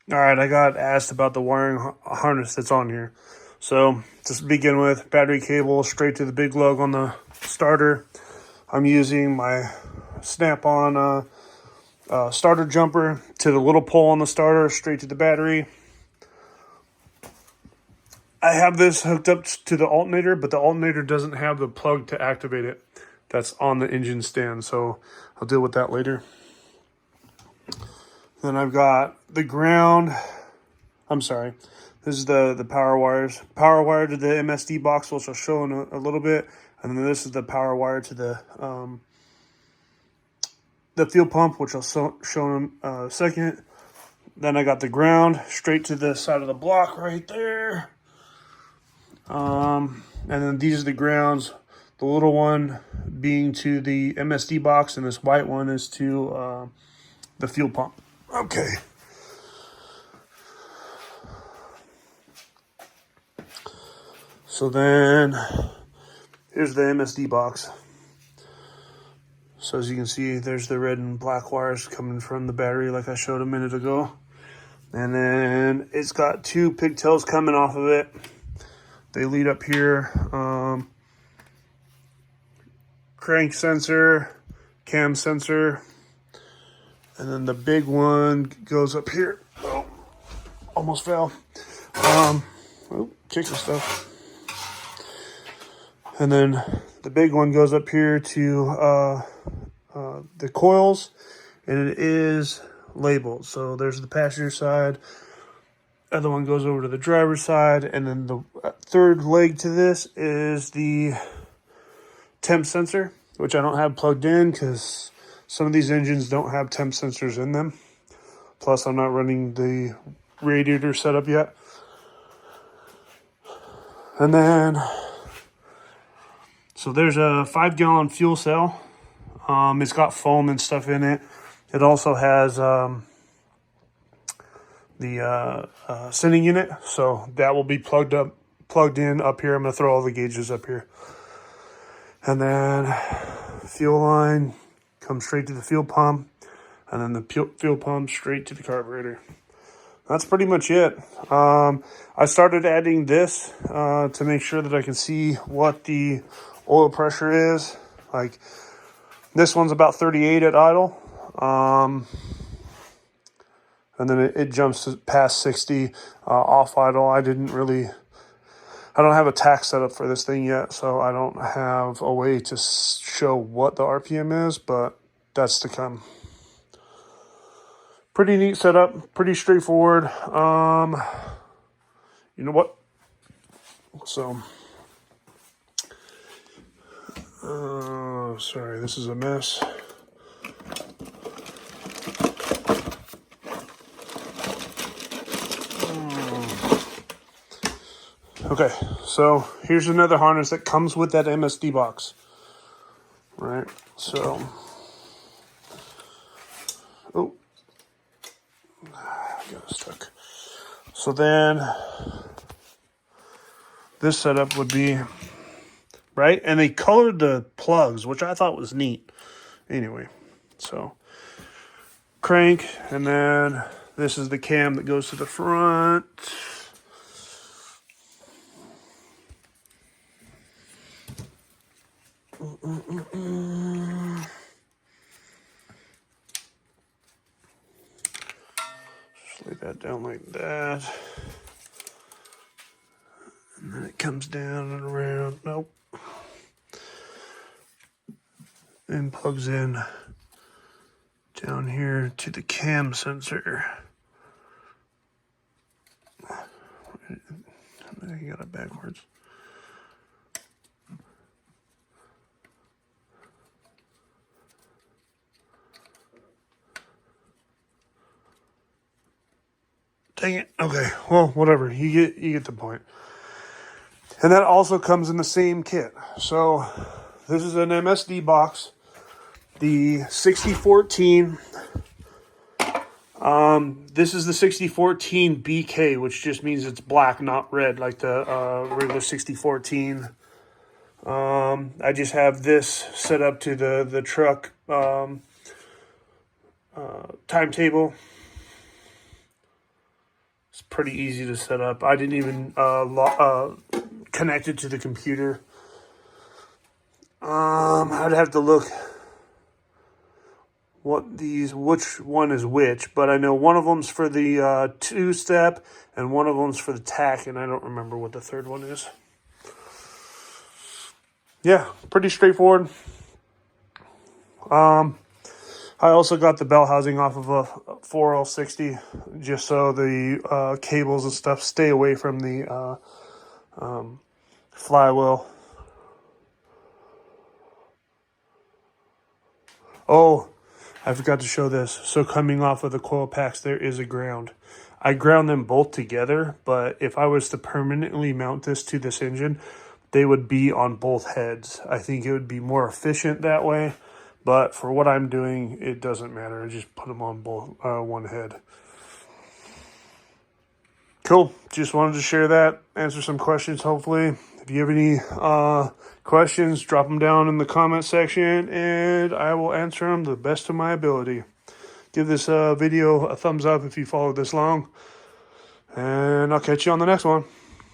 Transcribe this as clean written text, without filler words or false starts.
All right, I got asked about the wiring harness that's on here. So to begin with, battery cable straight to the big lug on the starter. I'm using my snap-on starter jumper to the little pole on the starter, straight to the battery. I have this hooked up to the alternator, but the alternator doesn't have the plug to activate it. That's on the engine stand, so I'll deal with that later. Then I've got the ground. I'm sorry. This is the power wires. Power wire to the MSD box, which I'll show in a little bit. And then this is the power wire to the fuel pump, which I'll show in a second. Then I got the ground straight to the side of the block right there. And then these are the grounds. The little one being to the MSD box, and this white one is to the fuel pump. Okay. So then, here's the MSD box. So as you can see, there's the red and black wires coming from the battery like I showed a minute ago. And then it's got two pigtails coming off of it. They lead up here. Crank sensor, cam sensor. And then the big one goes up here. Oh, almost fell. Kicking stuff. And then the big one goes up here to the coils, and it is labeled. So there's the passenger side. Other one goes over to the driver's side, and then the third leg to this is the temp sensor, which I don't have plugged in because some of these engines don't have temp sensors in them. Plus, I'm not running the radiator setup yet. And then, so there's a 5-gallon fuel cell. It's got foam and stuff in it. It also has the sending unit, so that will be plugged in up here. I'm going to throw all the gauges up here. And then fuel line comes straight to the fuel pump, and then the fuel pump straight to the carburetor. That's pretty much it. I started adding this to make sure that I can see what the oil pressure is. Like, this one's about 38 at idle. And then it jumps past 60 off idle. I don't have a tach set up for this thing yet, so I don't have a way to show what the RPM is, but that's to come. Pretty neat setup, pretty straightforward. You know what? So, sorry, this is a mess. Okay, so here's another harness that comes with that MSD box. Right, so, oh, I got stuck. So then, this setup would be, right, and they colored the plugs, which I thought was neat. Anyway, so, crank, and then this is the cam that goes to the front. Just lay that down like that. And then it comes down and around. Nope. And plugs in down here to the cam sensor. I got it backwards. Dang it. Okay. Well, whatever. You get the point. And that also comes in the same kit. So this is an MSD box. The 6014. This is the 6014 BK, which just means it's black, not red, like the regular 6014. I just have this set up to the truck timetable. It's pretty easy to set up. I didn't even connect it to the computer. I'd have to look which one is which, but I know one of them's for the two-step and one of them's for the tack, and I don't remember what the third one is. Yeah, pretty straightforward. I also got the bell housing off of a 4L60 just so the cables and stuff stay away from the flywheel. Oh, I forgot to show this. So coming off of the coil packs, there is a ground. I ground them both together, but if I was to permanently mount this to this engine, they would be on both heads. I think it would be more efficient that way, but for what I'm doing, it doesn't matter. I just put them on both one head. Cool. Just wanted to share that, answer some questions, hopefully. If you have any questions, drop them down in the comment section, and I will answer them the best of my ability. Give this video a thumbs up if you followed this long, and I'll catch you on the next one.